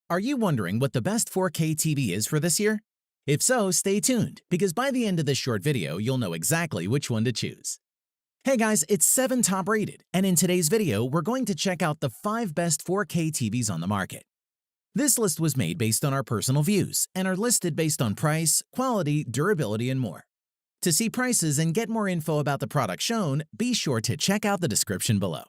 Are you wondering what the best 4K TV is for this year? If so, stay tuned, because by the end of this short video, you'll know exactly which one to choose. Hey guys, it's 7 Top Rated, and in today's video, we're going to check out the 5 best 4K TVs on the market. This list was made based on our personal views and are listed based on price, quality, durability, and more. To see prices and get more info about the product shown, be sure to check out the description below.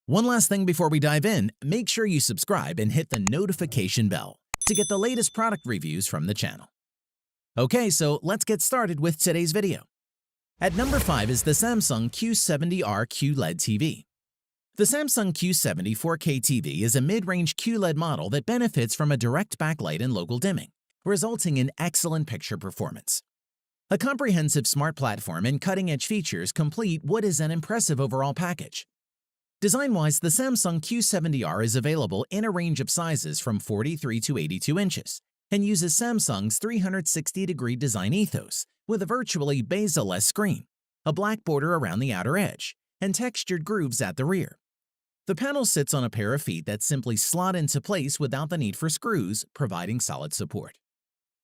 One last thing before we dive in, make sure you subscribe and hit the notification bell to get the latest product reviews from the channel. Okay, so let's get started with today's video. At number 5 is the Samsung Q70R QLED TV. The Samsung Q70 4K TV is a mid-range QLED model that benefits from a direct backlight and local dimming, resulting in excellent picture performance. A comprehensive smart platform and cutting-edge features complete what is an impressive overall package. Design-wise, the Samsung Q70R is available in a range of sizes from 43 to 82 inches and uses Samsung's 360-degree design ethos with a virtually bezel-less screen, a black border around the outer edge, and textured grooves at the rear. The panel sits on a pair of feet that simply slot into place without the need for screws, providing solid support.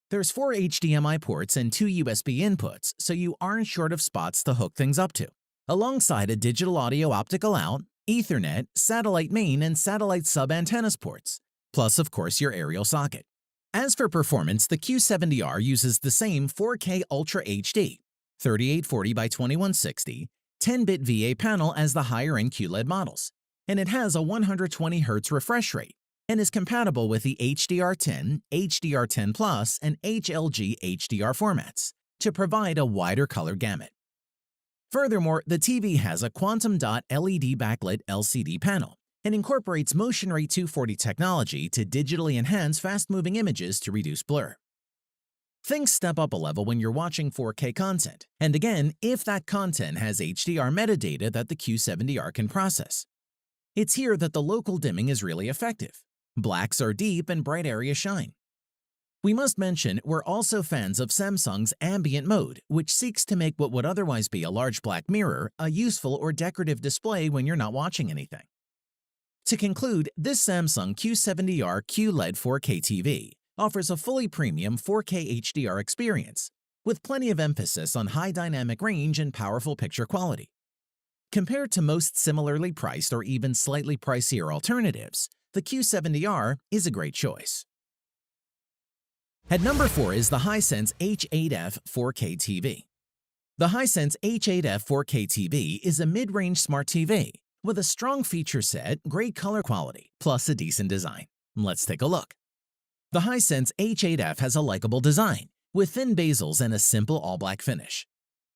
There's 4 HDMI ports and 2 USB inputs, so you aren't short of spots to hook things up to, alongside a digital audio optical out, Ethernet, satellite main, and satellite sub-antennas ports, plus of course your aerial socket. As for performance, the Q70R uses the same 4K Ultra HD, 3840 by 2160, 10-bit VA panel as the higher-end QLED models, and it has a 120Hz refresh rate and is compatible with the HDR10, HDR10 Plus, and HLG HDR formats to provide a wider color gamut. Furthermore, the TV has a quantum dot LED backlit LCD panel and incorporates Motion Rate 240 technology to digitally enhance fast-moving images to reduce blur. Things step up a level when you're watching 4K content, and again, if that content has HDR metadata that the Q70R can process. It's here that the local dimming is really effective. Blacks are deep and bright areas shine. We must mention we're also fans of Samsung's ambient mode, which seeks to make what would otherwise be a large black mirror a useful or decorative display when you're not watching anything. To conclude, this Samsung Q70R QLED 4K TV offers a fully premium 4K HDR experience, with plenty of emphasis on high dynamic range and powerful picture quality. Compared to most similarly priced or even slightly pricier alternatives, the Q70R is a great choice. At number 4 is the Hisense H8F 4K TV. The Hisense H8F 4K TV is a mid-range smart TV with a strong feature set, great color quality, plus a decent design. Let's take a look. The Hisense H8F has a likable design, with thin bezels and a simple all-black finish.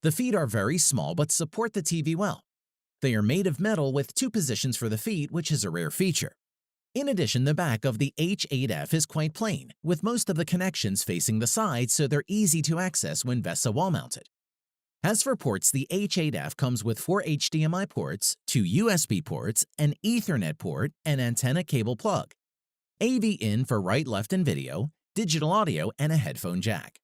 The feet are very small but support the TV well. They are made of metal with 2 positions for the feet, which is a rare feature. In addition, the back of the H8F is quite plain, with most of the connections facing the side so they're easy to access when VESA wall-mounted. As for ports, the H8F comes with 4 HDMI ports, 2 USB ports, an Ethernet port, an antenna cable plug, AV in for right, left, and video, digital audio, and a headphone jack.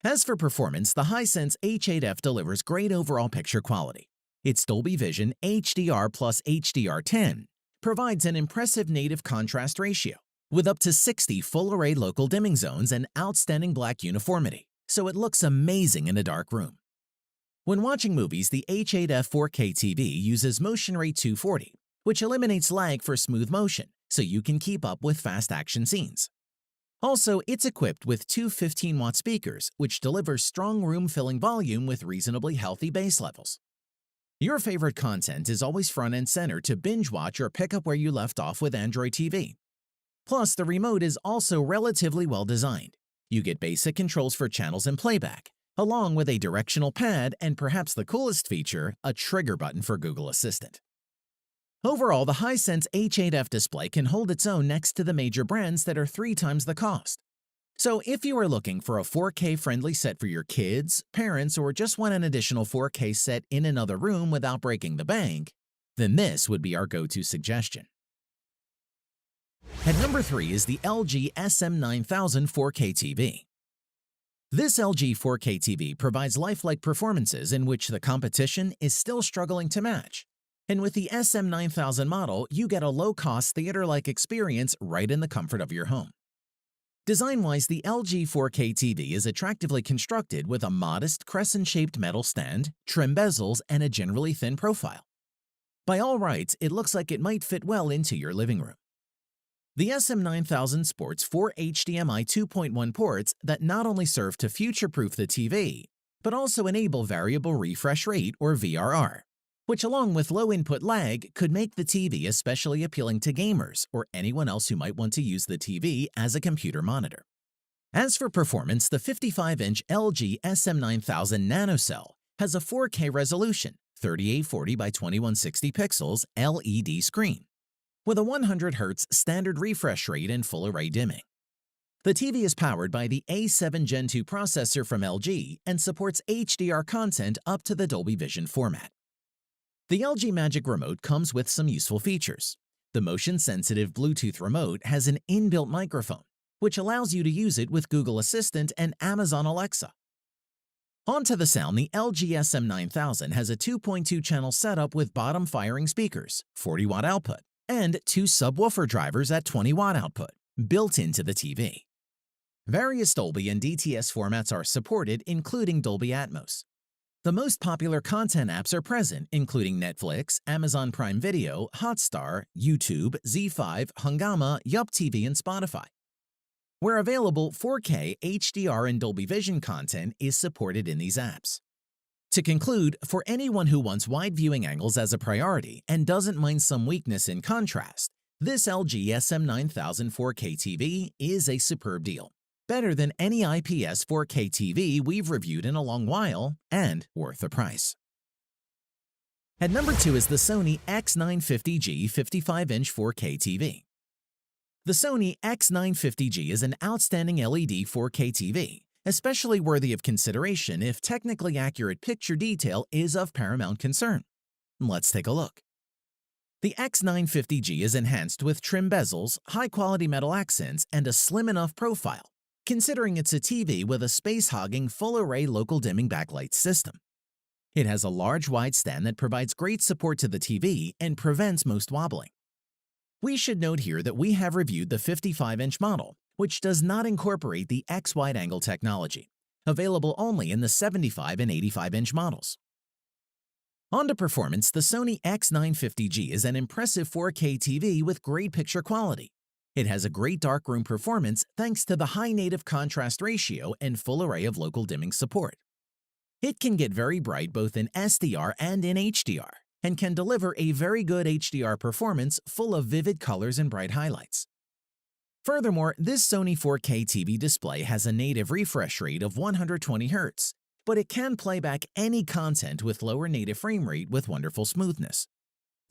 As for performance, the Hisense H8F delivers great overall picture quality. Its Dolby Vision HDR plus HDR10 provides an impressive native contrast ratio, with up to 60 full-array local dimming zones and outstanding black uniformity, so it looks amazing in a dark room. When watching movies, the H8F 4K TV uses Motion Rate 240, which eliminates lag for smooth motion, so you can keep up with fast action scenes. Also, it's equipped with 2 15-watt speakers, which deliver strong room-filling volume with reasonably healthy bass levels. Your favorite content is always front and center to binge watch or pick up where you left off with Android TV. Plus, the remote is also relatively well designed. You get basic controls for channels and playback, along with a directional pad and perhaps the coolest feature, a trigger button for Google Assistant. Overall, the Hisense H8F display can hold its own next to the major brands that are 3 times the cost. So if you are looking for a 4K friendly set for your kids, parents, or just want an additional 4K set in another room without breaking the bank, then this would be our go-to suggestion. At number 3 is the LG SM9000 4K TV. This LG 4K TV provides lifelike performances in which the competition is still struggling to match. And with the SM9000 model, you get a low-cost theater-like experience right in the comfort of your home. Design-wise, the LG 4K TV is attractively constructed with a modest crescent-shaped metal stand, trim bezels, and a generally thin profile. By all rights, it looks like it might fit well into your living room. The SM9000 sports 4 HDMI 2.1 ports that not only serve to future-proof the TV, but also enable variable refresh rate or VRR, which along with low input lag could make the TV especially appealing to gamers or anyone else who might want to use the TV as a computer monitor. As for performance, the 55-inch LG SM9000 NanoCell has a 4K resolution, 3840 by 2160 pixels LED screen, with a 100 Hz standard refresh rate and full array dimming. The TV is powered by the A7 Gen 2 processor from LG and supports HDR content up to the Dolby Vision format. The LG Magic Remote comes with some useful features. The motion-sensitive Bluetooth remote has an inbuilt microphone, which allows you to use it with Google Assistant and Amazon Alexa. On to the sound, the LG SM9000 has a 2.2-channel setup with bottom-firing speakers, 40-watt output, and 2 subwoofer drivers at 20-watt output, built into the TV. Various Dolby and DTS formats are supported, including Dolby Atmos. The most popular content apps are present, including Netflix, Amazon Prime Video, Hotstar, YouTube, Z5, Hungama, YupTV, and Spotify. Where available, 4K, HDR, and Dolby Vision content is supported in these apps. To conclude, for anyone who wants wide viewing angles as a priority and doesn't mind some weakness in contrast, this LG SM9000 4K TV is a superb deal. Better than any IPS 4K TV we've reviewed in a long while, and worth the price. At number 2 is the Sony X950G 55-inch 4K TV. The Sony X950G is an outstanding LED 4K TV, especially worthy of consideration if technically accurate picture detail is of paramount concern. Let's take a look. The X950G is enhanced with trim bezels, high-quality metal accents, and a slim enough profile, considering it's a TV with a space-hogging full-array local dimming backlight system. It has a large wide stand that provides great support to the TV and prevents most wobbling. We should note here that we have reviewed the 55-inch model, which does not incorporate the X wide-angle technology, available only in the 75 and 85-inch models. On to performance, the Sony X950G is an impressive 4K TV with great picture quality. It has a great darkroom performance thanks to the high native contrast ratio and full array of local dimming support. It can get very bright both in SDR and in HDR, and can deliver a very good HDR performance full of vivid colors and bright highlights. Furthermore, this Sony 4K TV display has a native refresh rate of 120 Hz, but it can play back any content with lower native frame rate with wonderful smoothness.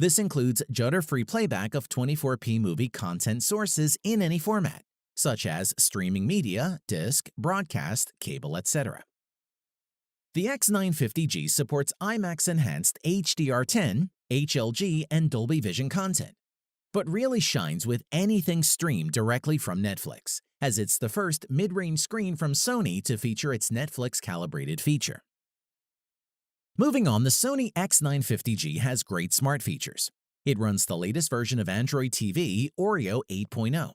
This includes judder-free playback of 24p movie content sources in any format, such as streaming media, disc, broadcast, cable, etc. The X950G supports IMAX-enhanced HDR10, HLG, and Dolby Vision content, but really shines with anything streamed directly from Netflix, as it's the first mid-range screen from Sony to feature its Netflix-calibrated feature. Moving on, the Sony X950G has great smart features. It runs the latest version of Android TV, Oreo 8.0.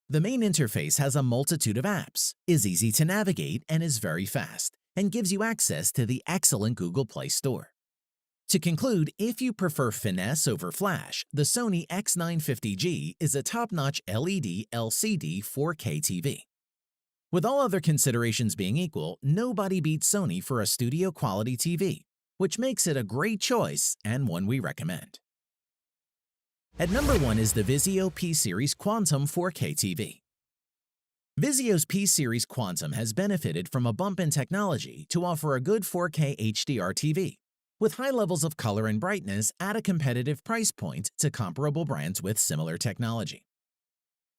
The main interface has a multitude of apps, is easy to navigate, and is very fast, and gives you access to the excellent Google Play Store. To conclude, if you prefer finesse over flash, the Sony X950G is a top-notch LED LCD 4K TV. With all other considerations being equal, nobody beats Sony for a studio-quality TV, which makes it a great choice and one we recommend. At number 1 is the Vizio P-Series Quantum 4K TV. Vizio's P-Series Quantum has benefited from a bump in technology to offer a good 4K HDR TV, with high levels of color and brightness at a competitive price point to comparable brands with similar technology.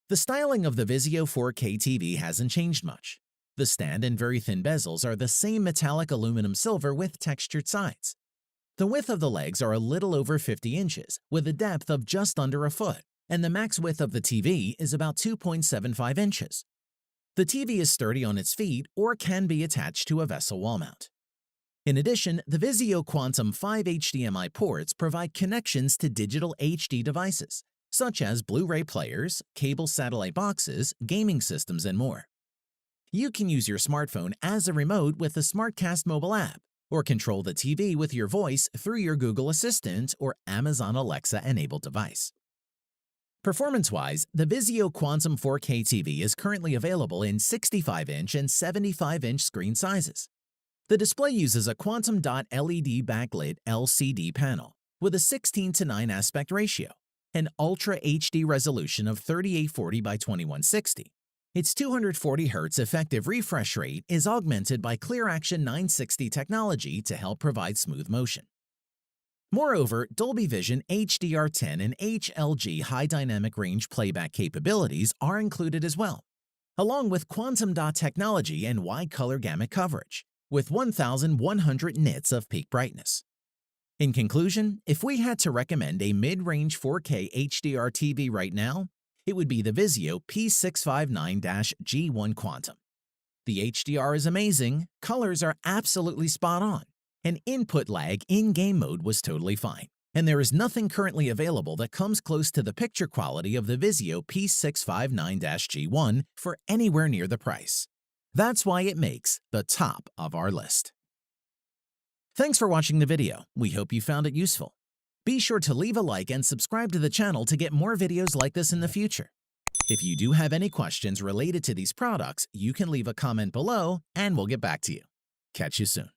The styling of the Vizio 4K TV hasn't changed much. The stand and very thin bezels are the same metallic aluminum silver with textured sides. The width of the legs are a little over 50 inches, with a depth of just under a foot, and the max width of the TV is about 2.75 inches. The TV is sturdy on its feet or can be attached to a vessel wall mount. In addition, the Vizio Quantum 5 HDMI ports provide connections to digital HD devices, such as Blu-ray players, cable satellite boxes, gaming systems, and more. You can use your smartphone as a remote with the SmartCast mobile app, or control the TV with your voice through your Google Assistant or Amazon Alexa-enabled device. Performance-wise, the Vizio Quantum 4K TV is currently available in 65-inch and 75-inch screen sizes. The display uses a Quantum Dot LED backlit LCD panel with a 16:9 aspect ratio, an Ultra HD resolution of 3840 by 2160. Its 240 Hz effective refresh rate is augmented by ClearAction 960 technology to help provide smooth motion. Moreover, Dolby Vision HDR10 and HLG high dynamic range playback capabilities are included as well, along with Quantum Dot technology and wide color gamut coverage, with 1100 nits of peak brightness. In conclusion, if we had to recommend a mid-range 4K HDR TV right now, it would be the Vizio P659-G1 Quantum. The HDR is amazing, colors are absolutely spot on, and input lag in game mode was totally fine. And there is nothing currently available that comes close to the picture quality of the Vizio P659-G1 for anywhere near the price. That's why it makes the top of our list. Thanks for watching the video. We hope you found it useful. Be sure to leave a like and subscribe to the channel to get more videos like this in the future. If you do have any questions related to these products, you can leave a comment below and we'll get back to you. Catch you soon.